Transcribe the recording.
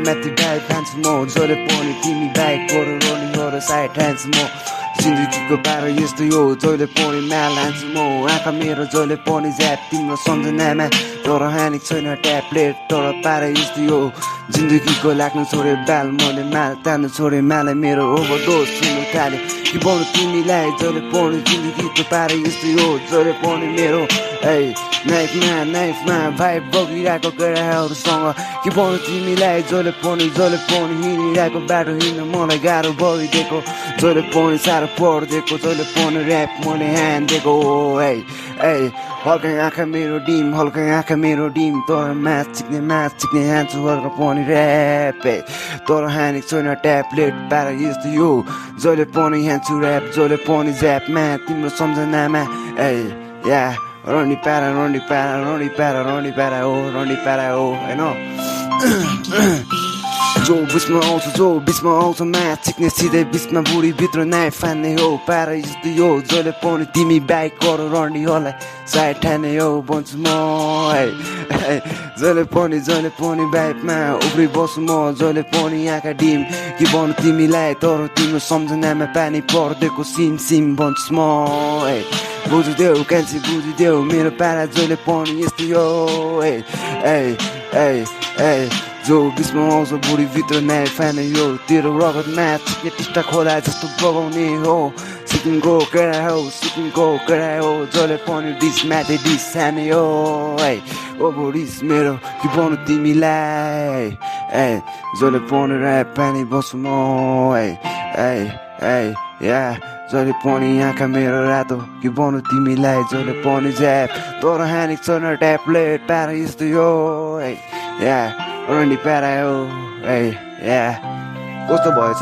माथि बाइक खान्छु म जहिले पनि तिमी बाइक गर रोनी साइड हान्छु म जिन्दगीको पारो यस्तो यो जहिले पनि माल हान्छु म आँखा मेरो जहिले पनि ज्याप तिम्रो सम्झनामा तर हानेको छैन ट्याब्लेट तर पारो यस्तो यो जिन्दगीको लाग्नु छोडे बाल मैले माल तान्नु छोडे मालाई मेरो ओभरडोज सुन्नु थाले कि भन्नु तिमीलाई जहिले पनि जिन्दगीको पारो यस्तो यो जहिले पनि मेरो नाइफमा भाइब बगिरहेको केटाहरूसँग कि भन्नु तिमीलाई जहिले पनि हिँडिरहेको बाटो हिँड्नु मलाई गाह्रो भइदिएको जहिले पनि साह्रो पर्दिएको जहिले पनि ऱ्याप मैले हानिदिएको हल्का आँखा मेरो डिम तर म्याच चिक्ने हान्छु हल्का पनि ऱ्याप तर हानेको छैन ट्याब्लेट पारा यस्तो यो जहिले पनि हान्छु ऱ्याप जहिले पनि ज्यापमा तिम्रो सम्झनामा रन्डी पारा हो होइन जो बिचमा आउँछ म्याच चिक्ने सिधै बिचमा बुढी भित्र नाइ फान्ने हो पारा यस्तो यो जहिले पनि तिमी बाइक गर रन्डी होला साइड ठाने हो भन्छु म जहिले पनि बाइकमा उब्री बस्छु म जहिले पनि आँखा डिम कि भन्नु तिमीलाई तर तिम्रो सम्झनामा पानी पर्दिएको सिम भन्छु म बुझिदेऊ कान्छी बुझिदेऊ मेरो पारा जहिले पनि यस्तो यो जो बिचमा आउँछ बुढी भित्र नाइ फाने यो तेरो रगतमा चिक्ने टिस्टा खोला जस्तो बगाउने हो सिक्किमको केटा हो जहिले पनि डिस माथि डिस खाने हो ओ रिस मेरो कि भन्नु तिमीलाई जहिले पनि ऱ्याप पानी बस्छु म जहिले पनि आँखा मेरो रातो कि भन्नु तिमीलाई जहिले पनि ज्याप तर हानेको छैन ट्याब्लेट पारा यस्तो यो रन्डी पारा हो कस्तो भएछ